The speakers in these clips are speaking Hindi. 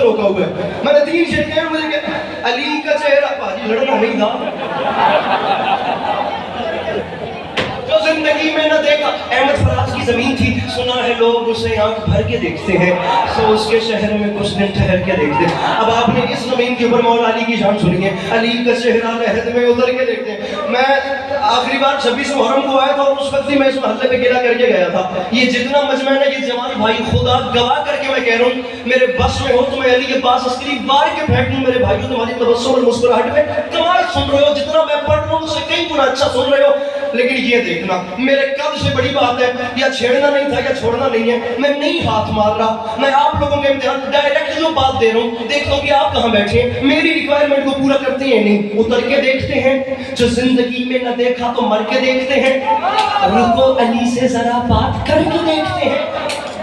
रोका हुआ है। मैंने 3 शेर कहे, मुझे अली का चेहरा, पाजी लड़ना नहीं था जो जिंदगी में न देखा। अहमद फराज की जमीन थी, सुना है लोग उसे आंख भर के देखते हैं, सो उसके शहर में कुछ दिन ठहर के देखते हैं। अब आपने इस जमीन के ऊपर मौला अली की शान सुनी है, अली का चेहरा लहद में उतर के देखते हैं। मैं आखिरी बार 26 मुहर्रम को आया था और उस वक्त ही मैं इस महल्ले पे गिला करके गया था। ये जितना मजमा है ना, ये जवान भाई, खुदा गवाह करके मैं कह रहा हूँ, मेरे बस में हो तो मैं अली के पास अस्करी वार के फेंक दूं। मेरे भाइयों, तुम्हारी तबस्सुम और मुस्कुराहट में कमाल सुन रहे हो, जितना मैं पढ़ रहा हूं उससे कई गुना अच्छा सुन रहे हो। लेकिन ये देखना, मेरे कद से बड़ी बात है, या छेड़ना नहीं था या छोड़ना नहीं है, मैं नहीं हाथ मार रहा। मैं आप लोगों के इम्तिहान डायरेक्ट जो बात दे रहा हूँ, देखता हूँ कि आप कहाँ बैठे हैं, मेरी रिक्वायरमेंट को पूरा करते हैं नहीं। उतर के देखते हैं, जो जिंदगी में न देखा तो मर के देखते हैं, रुको अली से जरा बात करके देखते हैं।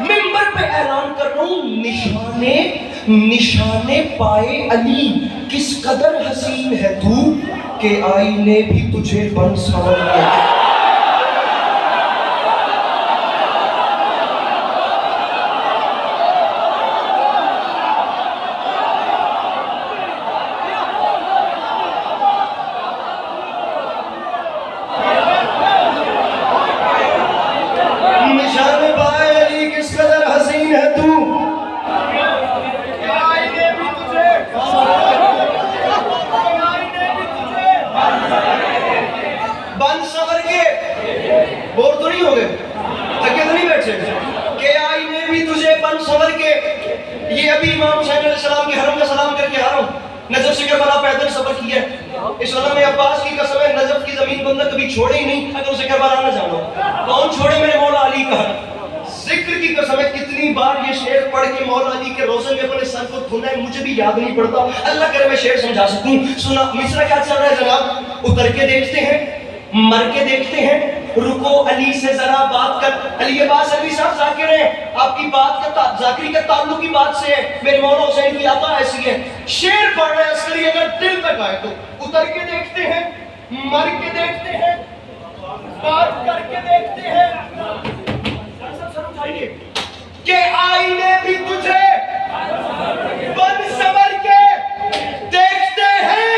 मिंबर पे ऐलान कर रहा हूँ, निशाने पाए अली, किस कदर हसीन है तू के आईने भी तुझे बन संवर के। निशाने पाए अली, किस कदर हसीन है तू, बन संवर के। बोर तो नहीं हो गए, थके तो नहीं बैठे के आईने भी तुझे बन संवर के। ये अभी इमाम हुसैन अलैहिस्सलाम के हरम का सलाम करके आ रहा हूँ। नजफ से करबला पैदल सफर किया है, इस वजह में अब्बास की कसम है, नजफ की जमीन बंदा कभी छोड़े ही नहीं अगर उसे करबला ना जानो। कौन छोड़े मेरे मौला अली का जिक्र की कसम है। कितनी बार ये शेर पढ़ के मौला अली के रोजे में अपने सर को धुना है, मुझे भी याद नहीं पड़ता। अल्लाह करे मैं शेर समझा सकूं। सुना मिसरा क्या चल रहा है जनाब, उतर के देखते हैं, मर के देखते हैं, रुको अली से जरा बात कर। अली अब्बास अलवी साहब जाकिर हैं, आपकी बात का जाकिरी का ताल्लुक की बात से है। मेरे मौला हुसैन की आता ऐसी है, शेर पढ़ रहे अस्करी अगर दिल तक आए तो उतर के देखते हैं, मर के देखते हैं, बात करके देखते हैं, के आईने भी तुझे बन संवर के देखते हैं।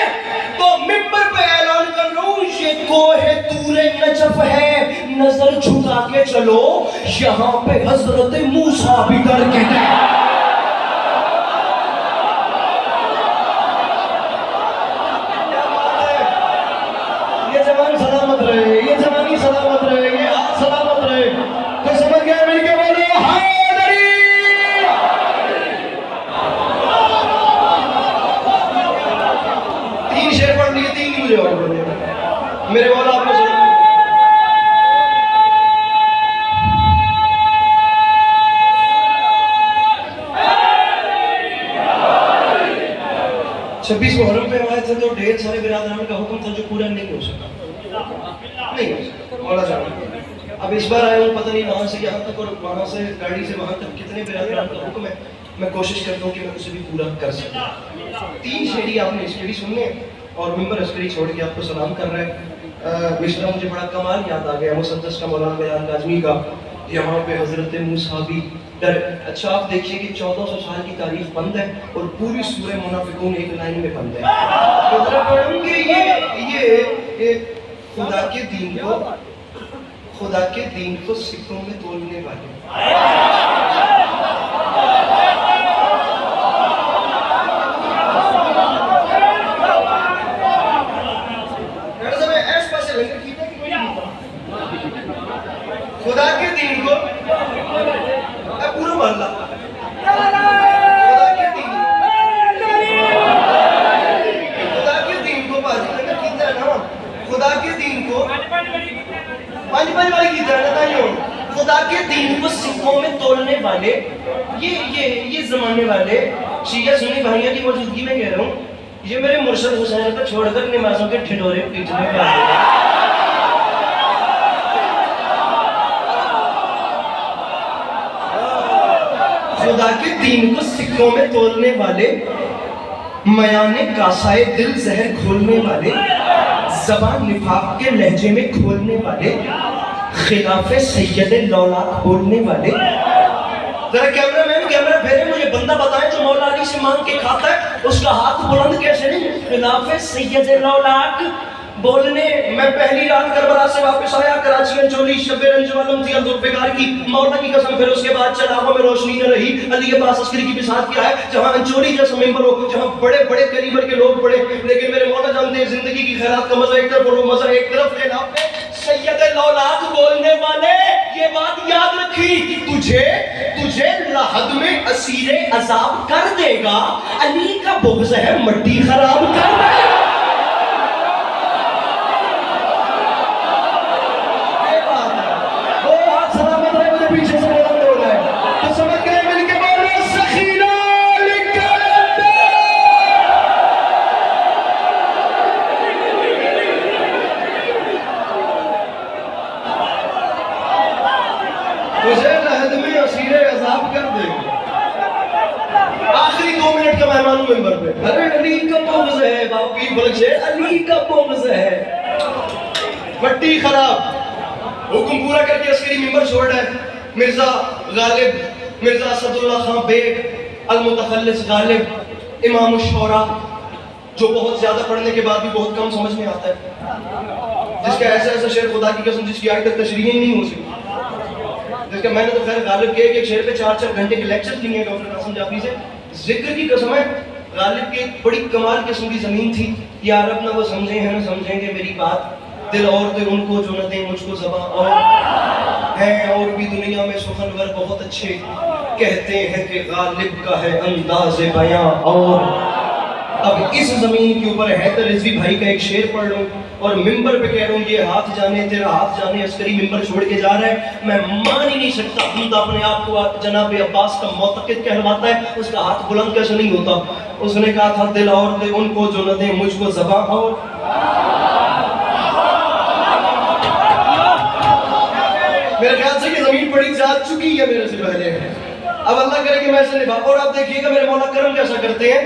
तो मिंबर पे ऐलान कर लो, ये कोहे तूरे नजफ है, नजर झुका के चलो, यहाँ पे हजरत मूसा भी डर के गए। ये जवान सलामत रहे, ये जवानी सलामत रहे, ये हाथ सलामत रहे। तो समझ गया, मिलके बोलो हैदरी। 3 शेर पढ़ लिए, 3 ही मुझे और पढ़ने मेरे मौला आपने सुना। छब्बीस मुहर्रम पे आए थे तो ढेर सारे बिरादरान का हुक्म था जो पूरा नहीं हो सका, नहीं हो सका मौला साहब। अब इस बार आया हूँ, पता नहीं वहाँ से यहाँ तक और वहाँ से गाड़ी से वहाँ तक कितने बिरादरान का हुक्म है, मैं कोशिश करता हूँ कि मैं उसे भी पूरा कर सकूँ। 3 शेरी आपने इसके भी सुनने और मिंबर अस्करी छोड़ के आपको सलाम कर रहे हैं। मिश्रा मुझे बड़ा कमाल याद आ गया, मुसद्दस का मौलाना बयान काज़मी का, यहाँ पे हजरत मूसा भी डर। अच्छा आप देखिए कि 1400 साल की तारीफ बंद है और पूरी सूरह मुनाफिकून एक लाइन में बंद है। तो ये खुदा के दीन को सिक्कों में तोड़ने वाले। खुदा के दीन को पूरा मोहल्ला, खुदा के दीन को बाजी कीता ना, खुदा के दीन को 5 वाली कीता ना, खुदा के दीन को सिक्कों में तोड़ने वाले, ये जमाने वाले शिया सुन्नी भाइयों की मौजूदगी में कह रहा हूँ, ये मेरे मुर्शद हुसैन को छोड़कर नमाजों के ठिठोरे पीटने वाले। खुदा के दीन को सिक्कों में तोड़ने वाले, मयाने कासाए दिल जहर खोलने वाले, ज़बान निफाक के लहजे में खोलने वाले, खिलाफे सैयद लौलाद बोलने वाले, जरा कैमरामैन कैमरा फेरे, मुझे बंदा बताए जो मौला अली से मांग के खाता है, उसका हाथ बुलंद कैसे नहीं? खिलाफे सैयद लौलाक बोलने। मैं पहली रात करबला से वापस आया, कराची में चोली शब्बे रंजवालम थी जुल्फिकार की, मौला की कसम। फिर उसके बाद चलावा में रोशनी न रही, अली के पास अस्करी की बिसात किया है, जहां अंचोली जैसा मेंबर हो, जहां बड़े बड़े करीबर के लोग पड़े। लेकिन मेरे मौला जानते हैं जिंदगी की खैरात का मजा एक तरफ और मजा एक तरफ। खिलाफे सैयद लौलाक बोलने वाले ये बात याद रखी, तुझे लाहद में असीरे अजाब कर देगा, अली का बुग़्ज़ है मट्टी खराब कर देगा। पीछे से बुलंद हो रहा है तो समझ गए, मिलके बोलो सखीना मुझे लहद में असीरे अजाब कर देगा। आखिरी 2 मिनट का मेहमान हूं मेंबर पे। अरे अली का बुग़्ज़ है, बापी बख्श है, अली का बुग़्ज़ है मट्टी खराब। हुक्म पूरा करके अस्करी मेंबर छोड़ रहा है। मिर्जा गालिब, मिर्जा असदुल्ला खान बेग, अल मुतखल्लिस गालिब, इमाम शौरा, जो बहुत ज्यादा पढ़ने के बाद भी बहुत कम समझ में आता है, जिसका ऐसा ऐसा शेर खुदा की कसम जिसकी आज तक तशरीह ही नहीं हो सकी, जिसका मैंने तो खैर गालिब के एक शेर पे 4-4 घंटे के लेक्चर किए हैं डॉक्टर कासिम जाफरी से। जिक्र की कसम है, गालिब की एक बड़ी कमाल किस्म की जमीन थी। यार अब ना वो समझे हैं ना समझेंगे मेरी बात, दिल और दे उनको जो न दे मुझको ज़बां, और हैं और भी दुनिया में सुखनवर बहुत अच्छे, कहते हैं कि गालिब का है अंदाज़े बयां। और अब इस ज़मीन के ऊपर हैदर रिजवी भाई का एक शेर पढ़ लूँ और मिंबर पे कह रहा हूँ, ये हाथ जाने तेरा हाथ जाने, अस्करी मिंबर छोड़ के जा रहा है। मैं मान ही नहीं सकता, हमदा अपने आप को जनाब अब्बास का मोतक़िद कहलवाता है, उसका हाथ बुलंद कैसे नहीं होता? उसने कहा था दिल और दे उनको जो न दे मुझको ज़बां। और मेरे ख्याल से कि जमीन पड़ी जा चुकी है मेरे से पहले, अब अल्लाह करे कि मैं इसे निभा। और आप देखिएगा मेरे मौला करम कैसा करते हैं,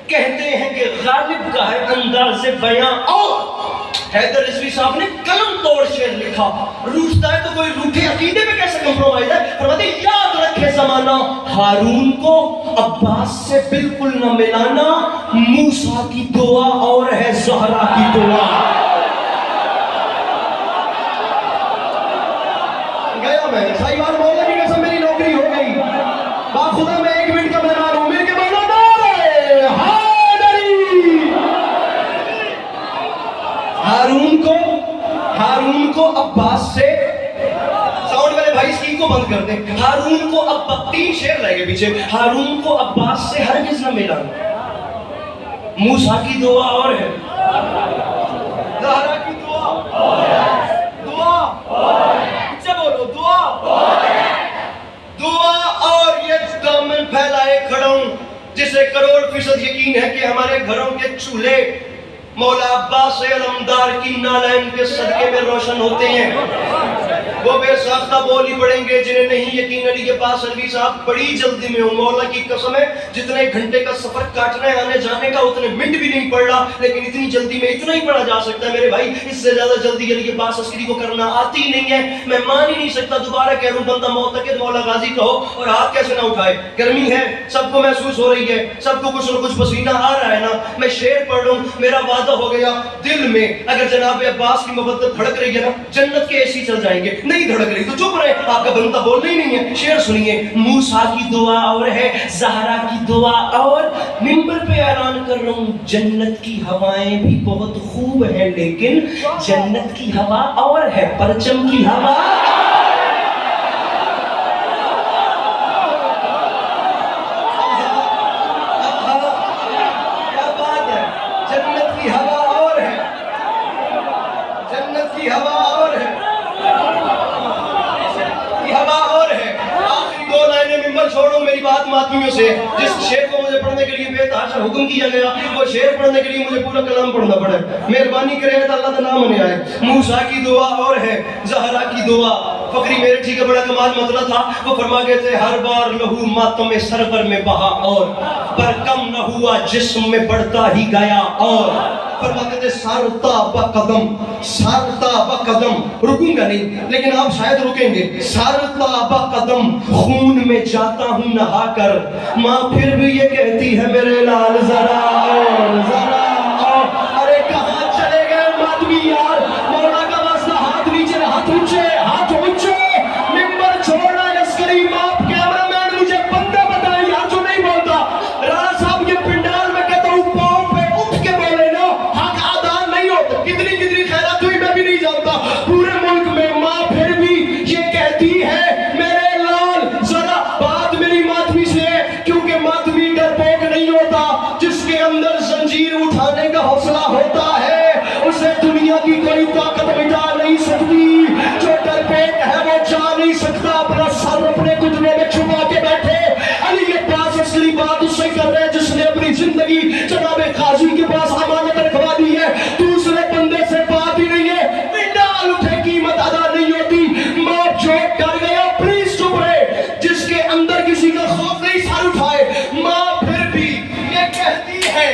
कहते हैं कि गालिब का है अंदाज़े बयां। और हैदर रिजवी साहब ने कलम तोड़ शेर लिखा, रूठता है तो कोई रूठे अकीदे में कैसे कंप्रोमाइज है। फरमाते याद रखे जमाना, हारून को अब्बास से बिल्कुल न मिलाना, मूसा की दुआ और है ज़हरा की दुआ। मैं सही बात मौला की कसम मेरी नौकरी हो गई, बाखुदा मैं 1 मिनट का मेहमान हूं, मेरे के बोलो नारे हैदरी। हारून को अब्बास से, साउंड वाले भाई स्क्रीन को बंद कर दें। हारून को अब 3 शेर रहेंगे पीछे। हारून को अब्बास से हरगिज़ न मिला, मूसा की दुआ और है ज़हरा की दुआ, दुआ बोलो दुआ, दुआ। और ये दामन फैलाए खड़ा हूं जिसे करोड़ फीसद यकीन है कि हमारे घरों के चूल्हे मौला अब्बास अलमदार की नालैन के सदके में रोशन होते हैं। वो बेसाख्ता बोल ही पड़ेंगे जिन्हें नहीं यकीन। अली के पास अलवी साहब बड़ी जल्दी में हो, मौला की कसम है, जितने घंटे का सफर काटना है आने जाने का उतने मिनट भी नहीं पड़ रहा, लेकिन इतनी जल्दी में इतना ही पढ़ा जा सकता है मेरे भाई। इससे ज्यादा जल्दी अली के पास अस्करी को करना आती ही नहीं है। मैं मान ही नहीं सकता, दोबारा कह रहा हूं, बंदा मोतक़िद मौला गाजी कहो और हाथ कैसे ना उठाए। गर्मी है, सबको महसूस हो रही है, सबको कुछ न कुछ पसीना आ रहा है ना। मैं शेर पढ़ रहा हूं, मेरा वादा हो गया दिल में, अगर जनाब अब्बास की मोहब्बत धड़क रही है ना, जन्नत के एसी चल जाएंगे। नहीं धड़क रही तो चुप रहे, आपका बंदा बोलना ही नहीं है। शेर सुनिए, मूसा की दुआ और है ज़हरा की दुआ। और मिंबर पे ऐलान कर रहा हूँ, जन्नत की हवाएं भी बहुत खूब है, लेकिन जन्नत की हवा और है, परचम की हवा। छोड़ो मेरी बात मातमियों से। जिस शेर को मुझे पढ़ने के लिए बेतहाशा हुक्म किया गया, वो शेर पढ़ने के लिए मुझे पूरा कलाम पढ़ना पड़ा। मेहरबानी करें तो अल्लाह का नाम मने आए। मूसा की दुआ और है ज़हरा की दुआ। फकरी मेरे ठीक है, बड़ा कमाल मतला था। वो फरमा गए थे, हर बार लहू मातम सरवर में बहा और पर कम न हुआ, जिस्म में बढ़ता ही गया। और फरमाते थे सारता ब कदम, रुकूंगा नहीं लेकिन आप शायद रुकेंगे। सारता ब कदम, खून में जाता हूं नहा कर, माँ फिर भी ये कहती है मेरे लाल जरा आओ। अरे कहाँ चले गए माधवी यार, मौला का वास्ता हाथ नीचे, हाथ ऊंचे, मिंबर छोड़ना लश्करी माप, कैमरामैन मुझे बंदा बताए यार जो नहीं बोलता। राणा साहब के पिंडाल में कहता हूँ पाँव पे उठ के बोले ना, हक अदा नहीं होता। कितनी कितनी खैरात हुई मैं भी नहीं जानता पूरे मुल्क में, माँ फिर भी ये कहती है मेरे लाल जरा। बात मेरी माधवी से है क्योंकि माधवी डरपोक नहीं होता, जिसके अंदर जंजीर उठाने का हौसला होता है उसे दुनिया की कोई ताकत मिटा नहीं सकती। जो डरपोक है वो जा नहीं सकता, अपना सर अपने घुटनों में छुपा के बैठे। अली के पास असली बात उससे कर रहे हैं जिसने अपनी जिंदगी जनाबे काजी के पास अमानत रखवा दी है, दूसरे बंदे से बात ही नहीं है। पिंडाल उठे कीमत अदा नहीं होती। माँ जो कर गया प्लीज चुप रहे, जिसके अंदर किसी का खौफ नहीं सर उठाए। माँ फिर भी ये कहती है